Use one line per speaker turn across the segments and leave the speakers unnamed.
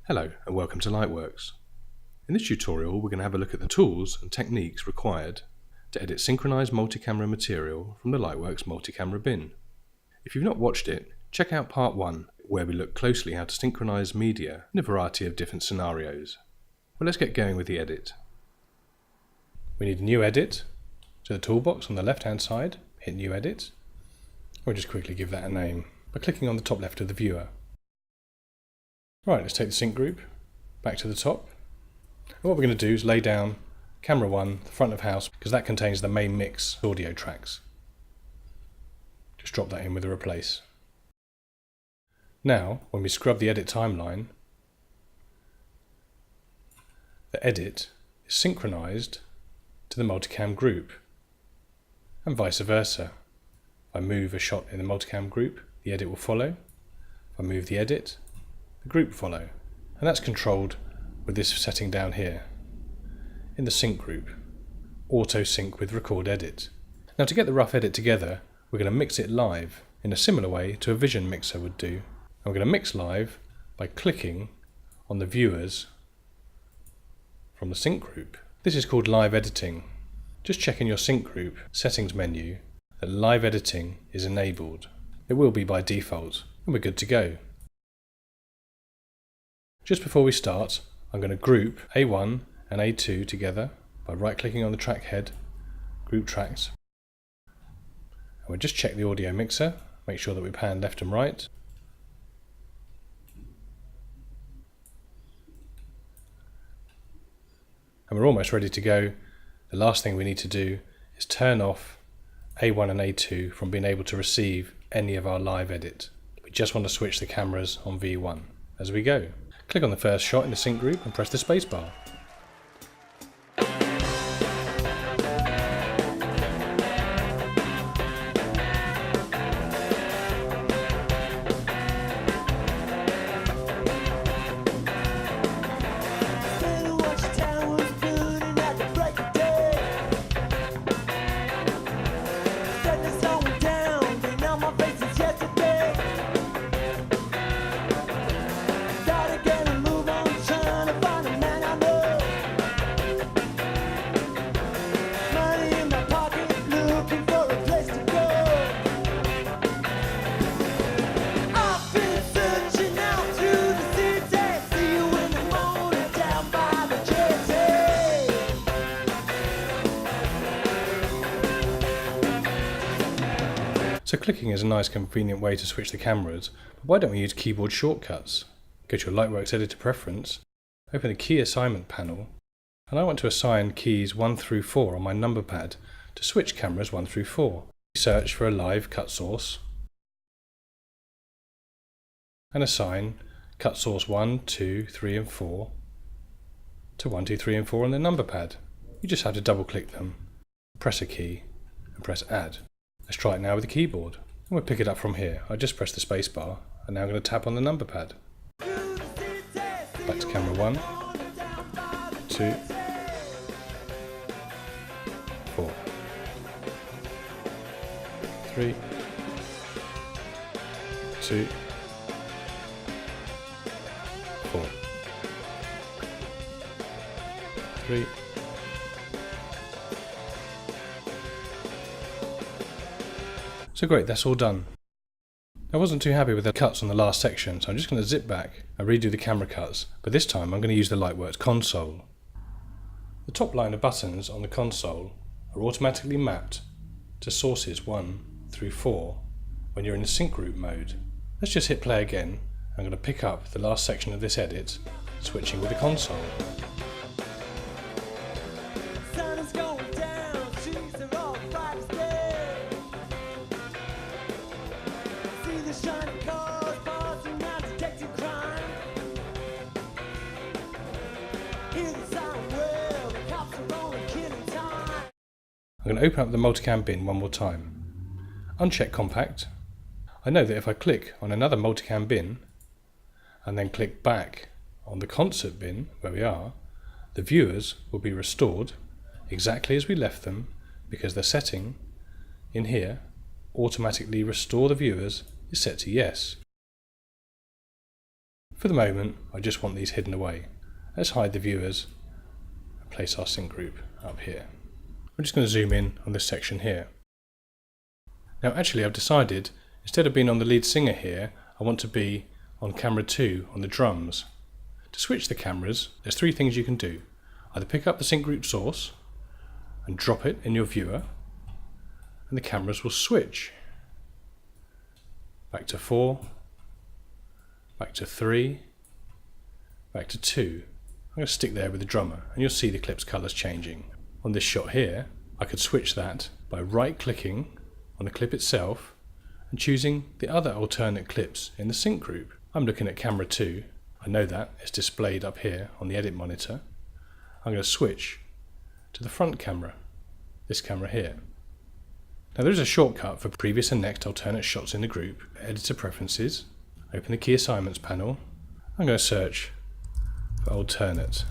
Hello and welcome to Lightworks. In this tutorial we're going to have a look at the tools and techniques required to edit synchronized multi-camera material from the Lightworks multi-camera bin. If you've not watched it, check out part 1 where we look closely how to synchronize media in a variety of different scenarios. Well, let's get going with the edit. We need a new edit. To the toolbox on the left hand side, hit new edit. We'll just quickly give that a name by clicking on the top left of the viewer. Right, let's take the sync group back to the top. And what we're going to do is lay down camera 1, the front of house, because that contains the main mix audio tracks. Just drop that in with a replace. Now, when we scrub the edit timeline, the edit is synchronized to the multicam group, and vice versa. If I move a shot in the multicam group, the edit will follow. If I move the edit, the group follow, and that's controlled with this setting down here in the sync group, auto sync with record edit. Now, to get the rough edit together, we're going to mix it live in a similar way to a vision mixer would do. And we're going to mix live by clicking on the viewers from the sync group. This is called live editing. Just check in your sync group settings menu that live editing is enabled. It will be by default, and we're good to go. Just before we start, I'm going to group A1 and A2 together by right-clicking on the track head, group tracks. And we'll just check the audio mixer, make sure that we pan left and right. And we're almost ready to go. The last thing we need to do is turn off A1 and A2 from being able to receive any of our live edit. We just want to switch the cameras on V1 as we go. Click on the first shot in the sync group and press the spacebar. So clicking is a nice convenient way to switch the cameras, but why don't we use keyboard shortcuts? Go to your Lightworks editor preference, open the key assignment panel, and I want to assign keys 1 through 4 on my number pad to switch cameras 1 through 4. Search for a live cut source and assign cut source 1, 2, 3 and 4 to 1, 2, 3 and 4 on the number pad. You just have to double click them, press a key and press add. Let's try it now with the keyboard, and we'll pick it up from here. I just pressed the spacebar and now I'm going to tap on the number pad. Back to camera 1, 2, 4, 3, 2, 4, 3, So great, that's all done. I wasn't too happy with the cuts on the last section, so I'm just going to zip back and redo the camera cuts, but this time I'm going to use the Lightworks console. The top line of buttons on the console are automatically mapped to sources 1 through 4 when you're in the sync group mode. Let's just hit play again. I'm going to pick up the last section of this edit, switching with the console. I'm going to open up the multicam bin one more time. Uncheck compact. I know that if I click on another multicam bin and then click back on the concert bin where we are, the viewers will be restored exactly as we left them, because the setting in here, automatically restore the viewers, is set to yes. For the moment, I just want these hidden away. Let's hide the viewers and place our sync group up here. I'm just going to zoom in on this section here. Now actually I've decided, instead of being on the lead singer here, I want to be on camera 2 on the drums. To switch the cameras, there's 3 things you can do. Either pick up the sync group source and drop it in your viewer, and the cameras will switch. Back to 4, back to 3, back to 2. I'm going to stick there with the drummer and you'll see the clip's colours changing. On this shot here, I could switch that by right-clicking on the clip itself and choosing the other alternate clips in the sync group. I'm looking at camera 2. I know that it's displayed up here on the edit monitor. I'm going to switch to the front camera, this camera here. Now there is a shortcut for previous and next alternate shots in the group. Editor Preferences, open the Key Assignments panel. I'm going to search for alternate.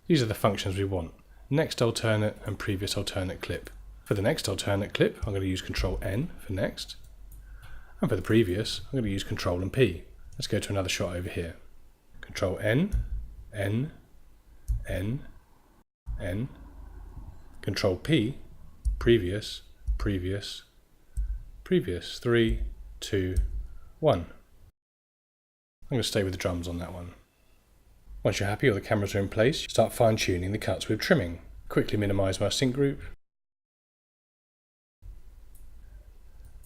These are the functions we want. Next alternate and previous alternate clip. For the next alternate clip, I'm going to use Control N for next. And for the previous, I'm going to use Control and P. Let's go to another shot over here. Control N, N, N, N. Control P, previous, previous, previous. 3, 2, 1. I'm going to stay with the drums on that one. Once you're happy all the cameras are in place, start fine-tuning the cuts with trimming. Quickly minimise my sync group.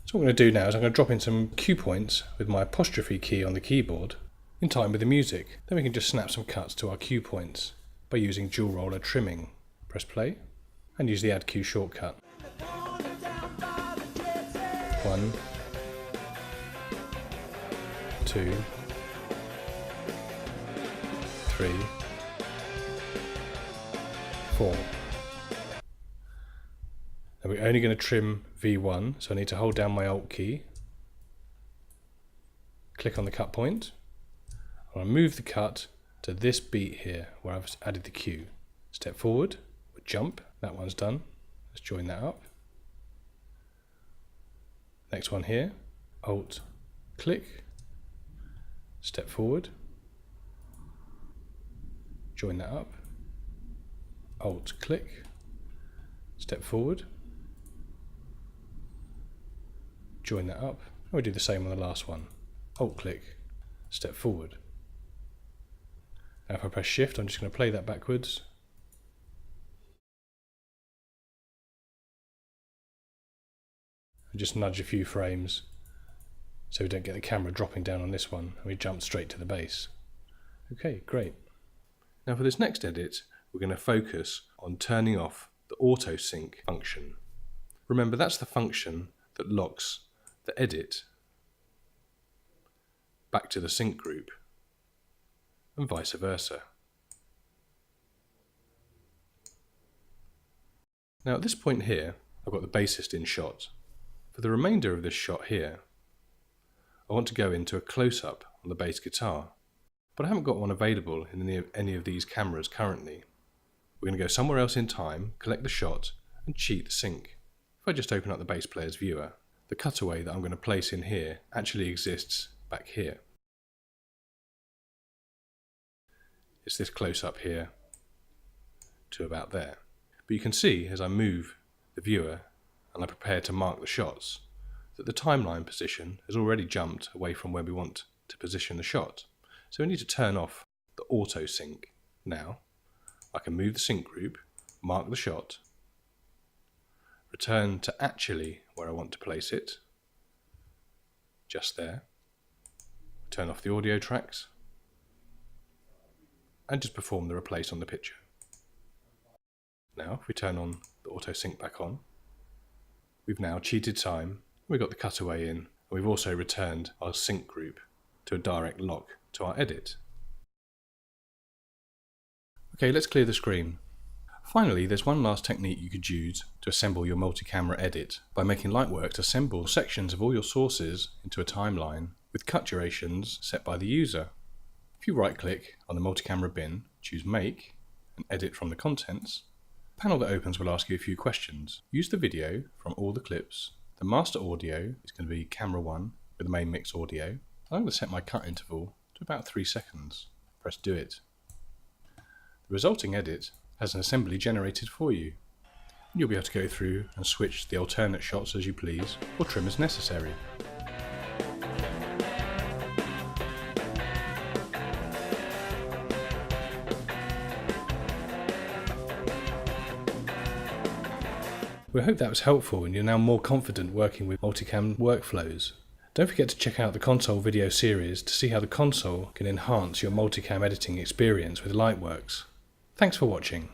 So what I'm going to do now is I'm going to drop in some cue points with my apostrophe key on the keyboard in time with the music. Then we can just snap some cuts to our cue points by using dual roller trimming. Press play and use the add cue shortcut. 1, 2, 3, 4. Now we're only going to trim V1, so I need to hold down my Alt key, click on the cut point, and I'll move the cut to this beat here where I've added the cue. Step forward, jump, that one's done. Let's join that up. Next one here, Alt, click, step forward, join that up, Alt, click, step forward, join that up, and we'll do the same on the last one. Alt click, step forward. Now if I press shift, I'm just going to play that backwards. And just nudge a few frames so we don't get the camera dropping down on this one and we jump straight to the bass. Okay, great. Now for this next edit, we're going to focus on turning off the auto sync function. Remember, that's the function that locks the edit back to the sync group and vice versa. Now at this point here, I've got the bassist in shot. For the remainder of this shot here, I want to go into a close-up on the bass guitar, but I haven't got one available in any of these cameras currently. We're going to go somewhere else in time, collect the shot, and cheat the sync. If I just open up the bass player's viewer, the cutaway that I'm going to place in here actually exists back here. It's this close-up here to about there. But you can see as I move the viewer and I prepare to mark the shots that the timeline position has already jumped away from where we want to position the shot. So we need to turn off the auto sync. Now I can move the sync group, mark the shot, return to actually where I want to place it, just there, turn off the audio tracks, and just perform the replace on the picture. Now if we turn on the auto sync back on, we've now cheated time, we've got the cutaway in, and we've also returned our sync group to a direct lock to our edit. Okay, let's clear the screen. Finally, there's one last technique you could use to assemble your multi-camera edit by making Lightworks assemble sections of all your sources into a timeline with cut durations set by the user. If you right-click on the multi-camera bin, choose Make, and Edit from the contents, the panel that opens will ask you a few questions. Use the video from all the clips. The master audio is going to be camera 1 with the main mix audio. I'm going to set my cut interval to about 3 seconds. Press Do It. The resulting edit has an assembly generated for you. You'll be able to go through and switch the alternate shots as you please, or trim as necessary. We hope that was helpful and you're now more confident working with multicam workflows. Don't forget to check out the console video series to see how the console can enhance your multicam editing experience with Lightworks. Thanks for watching.